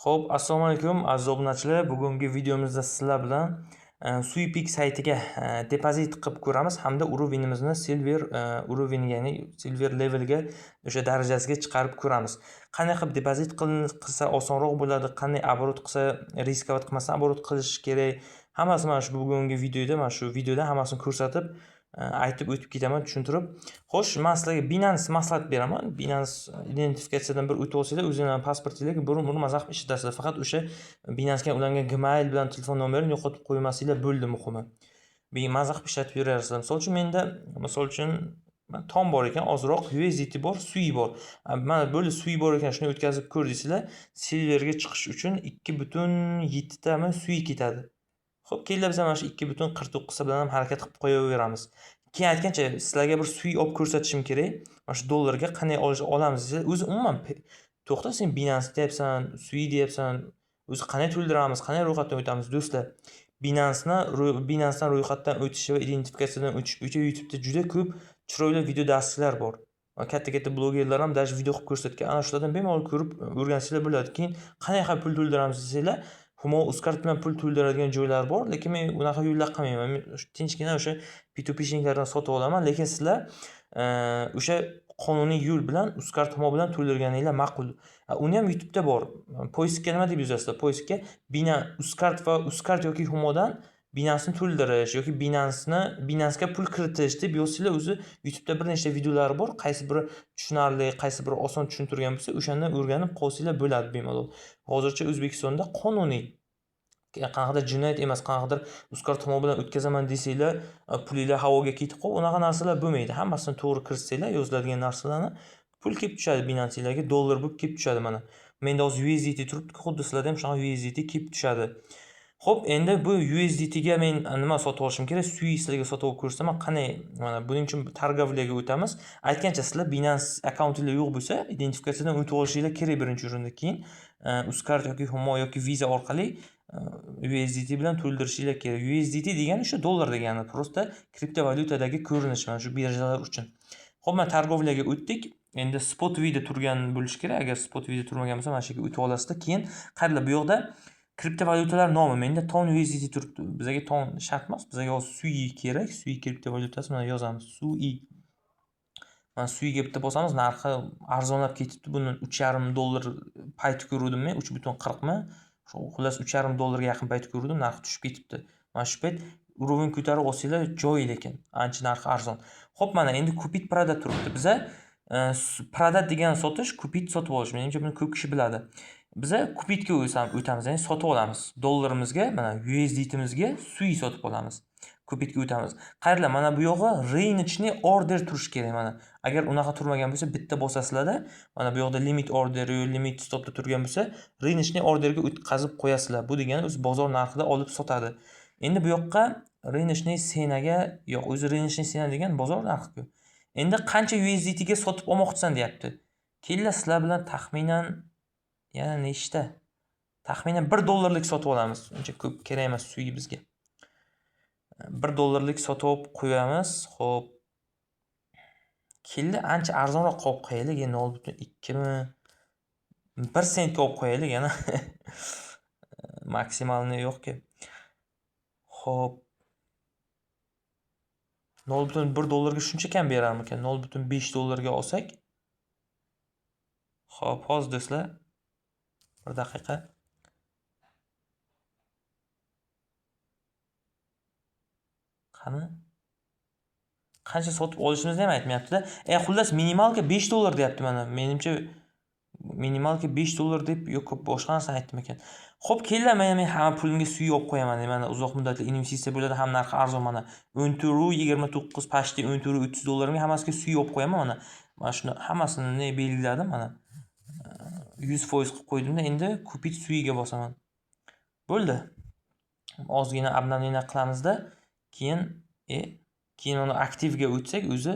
Xo'p, assalomu alaykum aziz obunachilar. Bugungi videomizda sizlar bilan Suipik saytiga depozit qilib ko'ramiz hamda urovenimizni silver uroven, ya'ni silver levelga o'sha darajasiga chiqarib ko'ramiz. Qanday qilib depozit qilsa osonroq bo'ladi, qanday oborot qilsa riskovat qilmasdan oborot qilish kerak. Hammasi mana shu bugungi videoda, mana shu videoda hammasini ko'rsatib aytib o'tib ketaman, tushuntirib. Xo'sh, men sizlarga Binance maslahat beraman. Binance identifikatsiyadan bir o'tib olsanglar, o'zingizning pasportingizga burun maza qilib ishlatasizlar. Faqat o'sha Binance ga ulangan Gmail bilan telefon nomerini yo'qotib qo'ymasanglar bo'ldi muhimi. Maza qilib ishlatib yuraversizlar. Misol uchun tom bor ekan, ozroq USDT bor, Sui bor. Mana bo'ldi Sui bor ekan, shuni o'tkazib ko'rdingizlar, silverga chiqish uchun 2.7 tami Sui ketadi. Xo'p, kelib biz mana shu 2.49 bilan ham harakat qilib qo'yaveramiz. Keyin aytgancha, sizlarga bir Sui olib ko'rsatishim kerak. Mana shu dollarga qanday olamiz desa, o'zi umuman to'xta, sen Binance deyapsan, Sui deyapsan. O'zi qanday to'ldiramiz, qanday ro'yxatdan o'tamiz do'stlar? Binancedan ro'yxatdan o'tish va identifikatsiyadan o'tish bo'yicha YouTube'da juda ko'p chiroyli video darslar bor. Katta blogerlar ham даже video qilib ko'rsatgan. Ana shulardan bemalol ko'rib o'rgansanglar bo'ladi. Keyin qanday qilib pul to'ldiramiz desanglar, Humo Uzcard bilan pul to'ldiradigan joylar bor, lekin men unaqa yo'llar qilmayman. Men tinchgina o'sha P2P'lardan sotib olaman, lekin sizlar o'sha qonuniy yo'l bilan Uzcard Humo bilan to'ldirganinglar ma'qul. Uni ham YouTube'da bor. Poiskga nima deb yozasizlar? Poiskga Uzcard va Uzcard yoki Humodan Binance'ni to'ldirish yoki Binance'ga pul kiritish deb yozsanglar, o'zi YouTube'da bir nechta videolar bor. Qaysi biri tushunarli, qaysi biri oson tushuntirgan bo'lsa, o'shandan o'rganib qolsanglar bo'ladi bemalol. Hozircha O'zbekistonda qonuniy qanaqadir jinoyat emas, qanaqadir Uzcard Humo bilan o'tkazaman desanglar, pulinglar havoga ketib qolib, unaqa narsalar bo'lmaydi. Hammasini to'g'ri kiritsanglar, yoziladigan narsalarni pul kelib tushadi Binance'larga, dollar bo'lib kelib tushadi mana. Menda hozir USDT turibdi, xuddi sizlarda ham shunaqa USDT kelib tushadi. Xo'p, endi bu USDT ga men nima sotib olishim kerak? Sui sizlarga sotib olib ko'rsaman. Qanday? Mana buning uchun торговляga o'tamiz. Aytgancha, sizlar Binance akkauntinglar yo'q bo'lsa, identifikatsiyadan o'tib olishinglar kerak birinchi o'rinda. Keyin Uzcard yoki Humo yoki Visa orqali USDT bilan to'ldirishinglar kerak. USDT degani o'sha dollar degani, prosta kriptovalyutadagi ko'rinish mana shu birjalar uchun. Xo'p, mana торговляga o'tdik. Endi spot vida turgan bo'lish kerak. Agar spot vida turmagan bo'lsa, mana shu yerga o'tib olasizlar. Keyin qaranglar, bu yoqda kriptovalyutalar nomi. Menda ton USDT turibdi. Bizga ton shart emas, bizga hozir Sui kerak. Sui kriptovalyutasi, mana yozamiz Sui. Mana Suiga bitta bosamiz, narxi arzonlab ketibdi. Buni $3.5 payt ko'rdim men, 3.40 mi? Xullas $3.5 yaqin payt ko'rdim, narxi tushib ketibdi. Mana shu payt urovin ko'tarib olsanglar joy, lekin ancha narxi arzon. Xo'p, mana endi kupit prodat turibdi. Biza prodat degani sotish, kupit sotib olish. Menimcha buni ko'p kishi biladi. Biza kupitga o'tamiz, ya'ni sotib olamiz. Dollarimizga, mana USDTimizga Sui sotib olamiz. Kupitga o'tamiz. Qaranglar, mana bu yog'i рыночный order turish kerak mana. Agar unaqa turmagan bo'lsa, bitta bosasizlar-da, mana bu yoqda limit order yoki limit stopda turgan bo'lsa, рыночный orderga o'tkazib qo'yasizlar. Bu degani o'zi bozor narxida olib sotadi. Endi bu yoqqa рыночный senaga, yo'q, o'zi рыночный sena degan bozor narxi-ku. Endi qancha USDT ga sotib olmoqchisan deyapti. Kelinglar, sizlar bilan taxminan yana nechta? Taxminan $1 sotib olamiz. Uncha ko'p kerak emas Sui bizga. $1 sotib olib qo'yamiz. Xo'p. Keldi, ancha arzonroq qolib qo'yaylik, 0.2 mi? 1 sentga olib qo'yaylik yana. Maksimalni yo'q-ku. Xo'p. $0.1 ga shuncha kam berarmikan? $0.5 ga olsak. Xo'p, hozir do'stlar. Bir daqiqa. Qani? Qancha sotib olishimizni ham aytmayapti-da. Xullas minimalka $5 deyapti mana. Menimcha minimalka $5 deb yo'q, boshqa narsa aytdim ekan. Xo'p, kelinglar, men hamma pulimga Sui olib qo'yaman. Mana uzoq muddatli investitsiya bo'ladi, ham narxi arzon mana. 14.29 pashti $30 ga hammasiga Sui olib qo'yaman mana. Mana shuni hammasini belgiladim mana. 100% qilib qo'ydim-da, endi kupit Suiga bosaman. Bo'ldi. Ozgina обновление qilamizda, keyin uni aktivga o'tsak, o'zi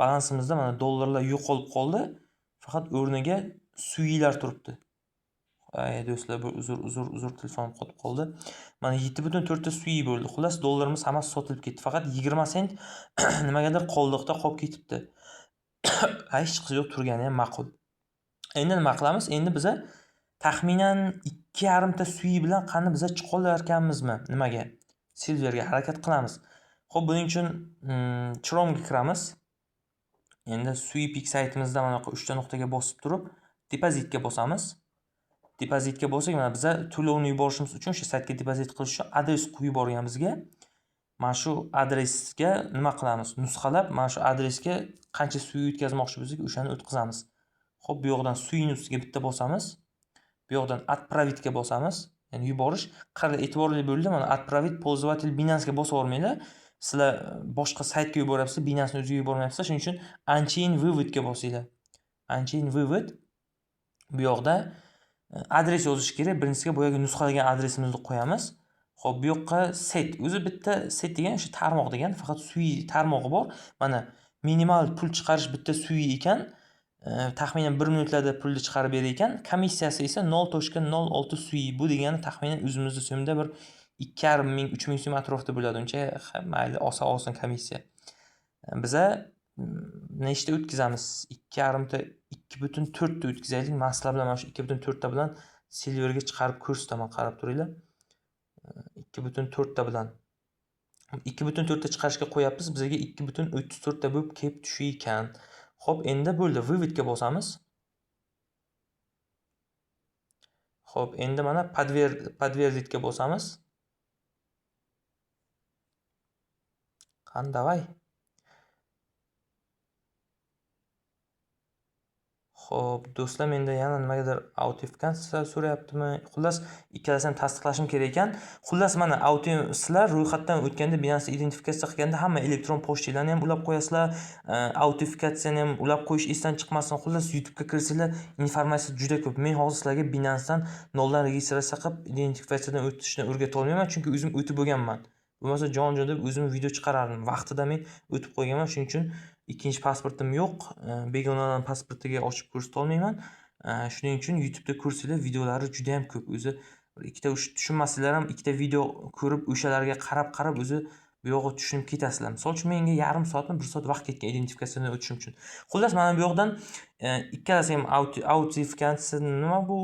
balansimizda mana dollarlar yo'qolib qoldi. Faqat o'rniga Suilar turibdi. Do'stlar, bu uzr telefonim qotib qoldi. Mana 7.4 ta Sui bo'ldi. Xullas dollarimiz hammasi sotilib ketdi. Faqat 20 sent nimagadir qoldiqda qolib ketibdi. Hech chiqish yo'q, turgani ham ma'qul. Endi nima qilamiz? Endi biza taxminan 2,5 ta suyi bilan qani biza chiqa olarkanmizmi? Nimaga? Silverga harakat qilamiz. Xo'p, buning uchun Chrome'ga kiramiz. Endi SweepX saytimizda mana bu 3 ta nuqtaga bosib turib, depozitga bosamiz. Depozitga bo'lsak, mana biza to'lovni yuborishimiz uchun o'sha saytga depozit qilish uchun adres qo'yib yuborgan bizga. Mana shu adresga nima qilamiz? Nusxalab, mana shu adresga qancha suv o'tkazmoqchi bo'lsak, o'shani o'tkazamiz. Xo'p, bu yoqdan suyning ustiga bitta bosamiz. Bu yoqdan отправитga bosamiz. Ya'ni yuborish. Qara, e'tiborli bo'ldi. Mana отправить пользователь Binance'ga bosib olmanglar. Sizlar boshqa saytga yuboryapsizlar, Binance'ning o'ziga yubormayapsizlar. Shuning uchun unchain выводga bosinglar. Unchain вывод. Bu yoqda adres yozish kerak. Birinchisiga boyagi nusxalagan adresimizni qo'yamiz. Xo'p, bu yoqqa set. O'zi bitta set degan o'sha tarmoq degan, faqat suyi tarmog'i bor. Mana minimal pul chiqarish bitta suyi ekan. Taxminan 1 minutlarda pulni chiqarib berar ekan. Komissiyasi esa 0.06 suyi. Bu degani taxminan o'zimizning so'mda bir 2,5 ming, 3 ming so'm atrofida bo'ladi. Uncha mayli, olsin komissiya. Biza nechta o'tkazamiz? 2,5 ta 2,4 ta o'tkazaylik. Men sizlar bilan mana shu 2,4 ta bilan silverga chiqarib ko'rsataman, qarab turinglar. 2,4 ta bilan 2,4 ta chiqarishga qo'yapmiz. Bizga 2,34 ta bo'lib kelib tushiy ekan. Xo'p, endi bo'ldi. Выводga bosamiz. Xo'p, endi mana подтвердитga bosamiz. Qani, davay. Xo'p, do'stlar, menda yana nimagadir autentifikatsiya so'rayaptimi? Xullas, ikkalasini ham tasdiqlashim kerak ekan. Xullas, mana sizlar ro'yxatdan o'tganda, Binance identifikatsiya qilganda hamma elektron pochtalarni ham ulab qo'yasizlar, autentifikatsiyani ham ulab qo'yish esdan chiqmasin. Xullas, YouTube'ga kirsanglar, informatsiya juda ko'p. Men hozir sizlarga Binance'dan noldan registratsiya qilib, identifikatsiyadan o'tishni o'rgata olmayman, chunki o'zim o'tib bo'lganman. Bo'lmasa jon-jon deb o'zim video chiqarardim. Vaqtida men o'tib qo'yganman, shuning uchun ikkinchi pasportim yo'q. Begonadan pasportiga ochib ko'rsata olmayman. Shuning uchun YouTube'da ko'rsanglar, videolari juda ham ko'p. O'zi ikkita tushunmasanglar ham ikkita video ko'rib, o'shalarga qarab o'zi bu yoqqa tushunib ketasizlar. Misol uchun menga yarim soatmi, 1 soat vaqt ketgan identifikatsiyadan o'tishim uchun. Xullas, mana bu yoqdan ikkalasi ham autentifikatsiya nima bu?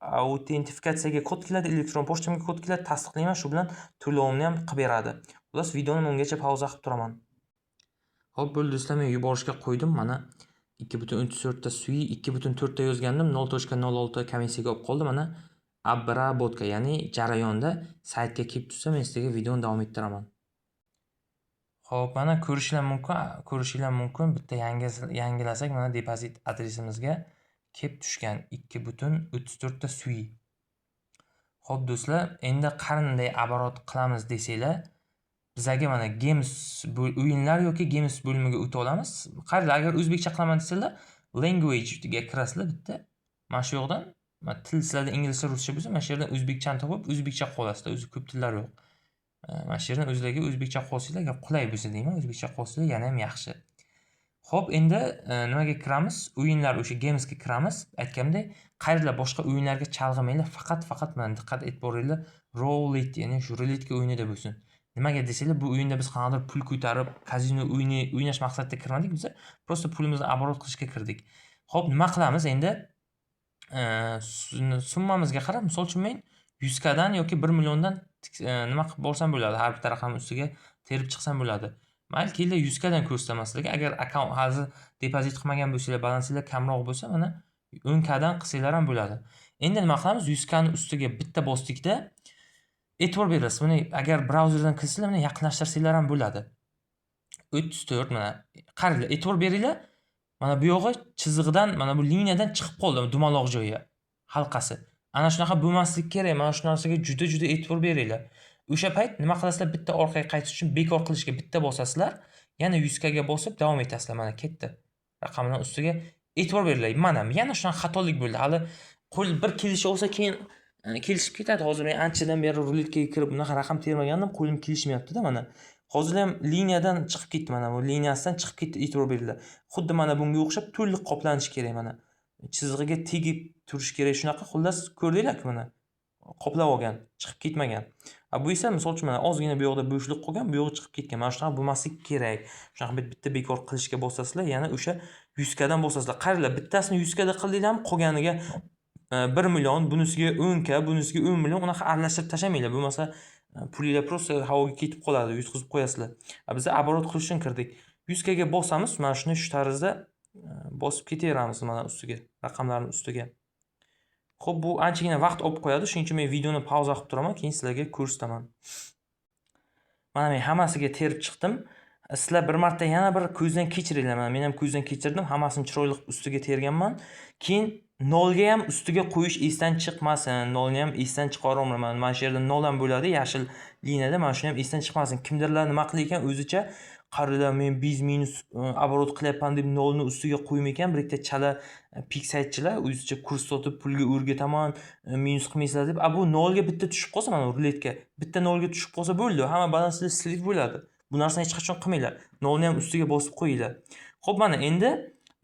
Autentifikatsiyaga kod keladi, elektron pochtamga kod keladi, tasdiqlayman, shu bilan to'lovimni ham qilib beradi. Xullas, videoni ungacha pauza qilib turaman. Xo'p, bo'ldi do'stlar, men yuborishga qo'ydim. Mana 2,34 ta suyi, 2,4 ta yozgandim, 0.06 komissiyaga olib qoldi. Mana обработка, ya'ni jarayonda saytga kelib tursa, men sizga videoni davom ettiraman. Xo'p, mana ko'rishinglar mumkin. Bitta yangilasak, mana depozit adresimizga kelib tushgan 2,34 ta suyi. Xo'p do'stlar, endi qanday оборот qilamiz desanglar, bizga mana games o'yinlar yoki games bo'limiga o'tib olamiz. Qaranglar, agar o'zbekcha qilaman desanglar, language ga kirasizlar bitta. Mana shu yoqdan, mana til sizlarda inglizcha, ruscha bo'lsa, mana shu yerdan o'zbekchani topib, o'zbekcha qolasizlar. O'zi ko'p tillar yo'q. Mana shu yerdan o'zlariga o'zbekcha qolsanglar, agar qulay bo'lsa deyman, o'zbekcha qolsanglar yana ham yaxshi. Xo'p, endi nimaga kiramiz? O'yinlar, o'sha gamesga kiramiz. Aytganimdek, qayerlar boshqa o'yinlarga chalg'imanglar, faqat mana diqqat e'tiboringlar roulette, ya'ni shu ruletka o'yinida bo'lsin. Nimaga desanglar, bu o'yinda biz qanaqadir pul ko'tarib, kazino o'ynash maqsadida kirmadik, biz prosta pulimizni оборот qilishga kirdik. Xo'p, nima qilamiz endi? Summamizga qarab, misol uchun men 100 kadan yoki 1 milliondan nima qilib bo'lsam bo'ladi, har bitta raqam ustiga terib chiqsam bo'ladi. Mayli, kelinglar 100 kadan ko'rsataman sizlarga. Agar akkaunt hozir depozit qilmagan bo'lsanglar, balansinglar kamroq bo'lsa, mana 10 kadan qilsanglar ham bo'ladi. Endi nima qilamiz? 100 kani ustiga bitta bosdikda e'tibor berasiz. Mana agar brauzerdan kirsanglar, mana yaqinlashtirsanglar ham bo'ladi. 34 mana qaranglar, e'tibor beringlar. Mana bu yog'i chizig'idan, mana bu liniyadan chiqib qoldi, dumaloq joyi, halqasi. Ana shunaqa bo'lmasligi kerak. Mana shu narsaga juda e'tibor beringlar. O'sha payt nima qilasizlar? Bitta orqaga qaytish uchun bekor qilishga bitta bosasizlar, yana 100 kaga bosib davom etasizlar. Mana ketdi. Raqamning ustiga e'tibor beringlar. Mana yana shunaqa xatolik bo'ldi. Hali qo'l bir kelishi olsa, keyin kelishib ketadi. Hozir men anchadan beri ruletkaga kirib bunaqa raqam termagandim, qo'lim kelishmayapti-da mana. Hozir ham liniyadan chiqib ketdi, mana bu liniyasidan chiqib ketdi, e'tibor beringlar. Xuddi mana bunga o'xshab to'liq qoplanishi kerak mana. Chizig'iga tegib turish kerak shunaqa. Xullas, ko'rdinglar-ku mana. Qoplab olgan, chiqib ketmagan. Bu esa misol uchun mana ozgina bu yoqda bo'shliq qolgan, bu yoqqa chiqib ketgan. Mana shunaqa bo'lmasligi kerak. Shunaqa bitta bekor qilishga bosasizlar, yana o'sha 100 kadan bosasizlar. Qaranglar, bittasini 100 kada qildinglarmi, qolganiga 1 million, bunisiga 10 k, bunisiga 10 million unaqa aralashtirib tashamanglar. Bo'lmasa pulinglar prosta havoga ketib qoladi, yutqizib qo'yasizlar. Biz оборот qilish uchun kirdik. 100 k ga bosamiz, mana shuni shu tarzda bosib ketaveramiz mana ustiga, raqamlarning ustiga. Xo'p, bu anchagina vaqt olib qo'yadi, shuning uchun men videoni pauza qilib turaman, keyin sizlarga ko'rsataman. Mana men hammasiga terib chiqdim. Sizlar bir marta yana bir ko'zdan kechiringlar. Men ham ko'zdan kechirdim, hammasini chiroyli ustiga terganman. Keyin nolga ham ustiga qo'yish esdan chiqmasin. Nolni ham esdan chiqarolmayman. Mana shu yerda nol ham bo'ladi, yashil liniyada. Mana shuni ham esdan chiqmasin. Kimdirlar nima qilar ekan, o'zicha qaranglar, men biz minus оборот qilyapman deb nolni ustiga qo'ymaykan, bir ikkita chala pik saytchilar o'zicha kurs sotib pulga o'rgataman, minus qilmaysizlar deb. Bu nolga bitta tushib qolsa, mana ruletka bitta nolga tushib qolsa bo'ldi, hamma balanslar sliv bo'ladi. Bu narsani hech qachon qilmanglar. Nolni ham ustiga bosib qo'yinglar. Xo'p, mana endi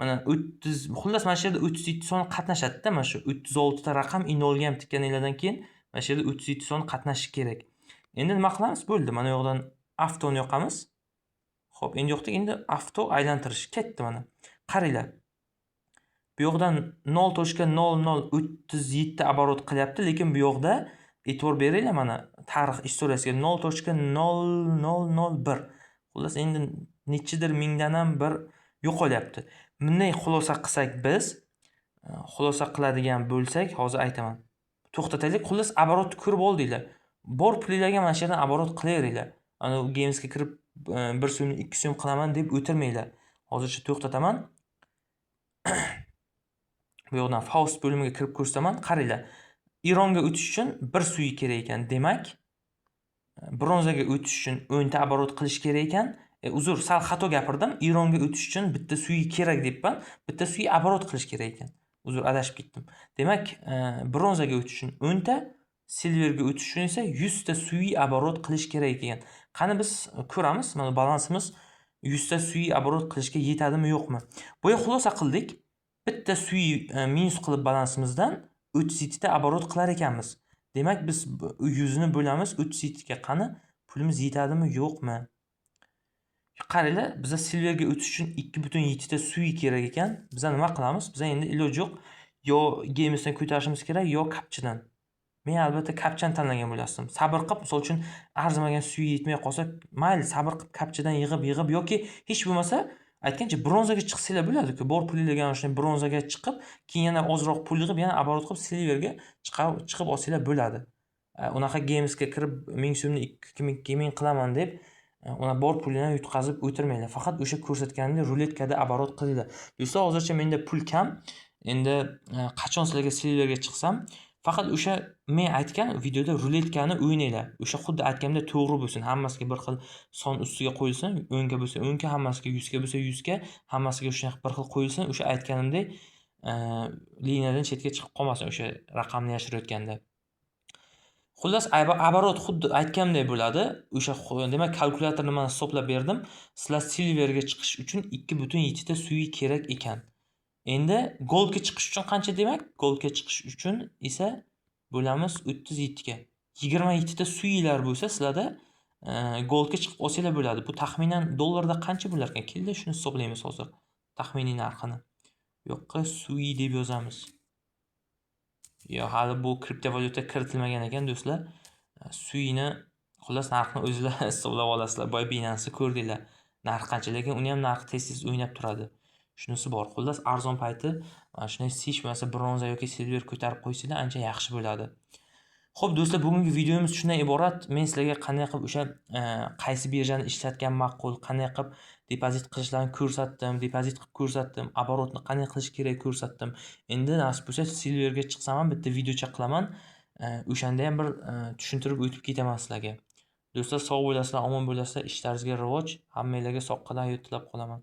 mana 30, xullas mana shu yerda 37 son qatnashadi-da, mana shu 36 ta raqam nolga ham tikkaninglardan keyin mana shu yerda 37 son qatnashishi kerak. Endi nima qilamiz? Bo'ldi. Mana yoqdan avtoni yoqamiz. Xo'p, endi yoqda endi avto aylantirish ketdi mana. Qaranglar. Bu yoqdan 0.0037 оборот qilyapti, lekin bu yoqda e'tibor beringlar mana tarix istoriyasiga 0.0001. Xullas endi nechidir mingdan ham bir yo'qolyapti. Bunday xulosa qilsak biz, xulosa qiladigan bo'lsak, hozir aytaman. To'xtataylik. Xullas оборотni ko'rib oldinglar. Bor pulinglarga mana shu yerdan оборот qilaveringlar. Ana Gamesga kirib 1 so'm, 2 so'm qilaman deb o'tirmanglar. Hozircha to'xtataman. Bu yoqdan Faust bo'limiga kirib ko'rsataman. Qaranglar. Ironga o'tish uchun 1 suyi kerak ekan. Demak, bronzaga o'tish uchun 10 ta оборот qilish kerak ekan. Uzr, sal xato gapirdim. Ironga o'tish uchun bitta suyi kerak debman. Bitta suyi оборот qilish kerak ekan. Uzr, adashib ketdim. Demak, bronzaga o'tish uchun 10 ta, silverga o'tish uchun esa 100 ta suyi оборот qilish kerak ekan. Qani biz ko'ramiz, mana balansimiz 100 ta suyi оборот qilishga yetadimi, yo'qmi? Bu yerga xulosa qildik. Bitta suyi minus qilib balansimizdan 37 ta оборот qilar ekanmiz. Demak, biz 100 ni bo'lamiz 37 ga. Qani pulimiz yetadimi, yo'qmi? Qaranglar, biz silverga o'tish uchun 2.7 ta suyi kerak ekan. Biz nima qilamiz? Biz endi iloji yo'q. Yo Gamesdan ko'tarishimiz kerak, yo kapchidan. Men albatta kapchani tanlagan bo'lasdim. Sabr qilib, misol uchun arzimagan suyi yetmay qolsa, mayli, sabr qilib kapchidan yig'ib yoki hech bo'lmasa aytgancha bronzaga chiqsanglar bo'ladi-ku. Bor pulinglarga ana shunday bronzaga chiqib, keyin yana ozroq pul yig'ib, yana оборот qilib silverga chiqib olsanglar bo'ladi. Unaqa Gamesga kirib 1000 so'mni 2000 qilaman deb ona bor pulini yutqazib o'tirmanglar. Faqat o'sha ko'rsatganimdek ruletkada оборот qilinglar. Do'stlar, hozircha menda pul kam. Endi qachon sizlarga silverga chiqsam, faqat o'sha men aytgan videoda ruletkani o'ynanglar. O'sha xuddi aytganimdek to'g'ri bo'lsin. Hammasiga bir xil son ustiga qo'yilsin. 10 ga bo'lsa 10 ga, hammasiga 100 ga bo'lsa 100 ga, hammasiga shunday bir xil qo'yilsin. O'sha aytganimdek liniyadan chetga chiqib qolmasin o'sha raqamni yashirayotganda. Xullas, оборот xuddi aytganimdek bo'ladi. O'sha demak kalkulyatorni men hisoblab berdim. Sizlar silverga chiqish uchun 2.7 ta suyi kerak ekan. Endi goldga chiqish uchun qancha demak? Goldga chiqish uchun esa bo'lamiz 37 ga. 27 ta suylar bo'lsa sizlarda goldga chiqib olsanglar bo'ladi. Bu taxminan dollarda qancha bo'lar ekan? Keldi, shuni hisoblaymiz hozir. Taxminiy narxini. Yo'qqa suyi deb yozamiz. Yo, hali bu kriptovalyuta kiritilmagan ekan do'stlar. Suyini xullas narxni o'zingizlar hisoblab olasizlar. Boy Binance ko'rdinglar. Narx qancha, lekin uni ham narxi tez o'ynab turadi. Shunisi bor. Xullas arzon payti mana shunday sish bo'lmasa bronza yoki silver ko'tarib qo'ysanglar ancha yaxshi bo'ladi. Xo'p do'stlar, bugungi videomiz shundan iborat. Men sizlarga qanday qilib o'sha qaysi birjani ishlatgan ma'qul, qanday qilib depozit qilishlarini ko'rsatdim, depozit qilib ko'rsatdim, оборотni qanday qilish kerak ko'rsatdim. Endi nasib bo'lsa silverga chiqsam ham bitta videocha qilaman. O'shanda ham bir tushuntirib o'tib ketaman sizlarga. Do'stlar, sog' bo'lasizlar, omon bo'lasizlar, ishlaringizga rivoj, hammanglarga sog'liq, hayot tilab qolaman.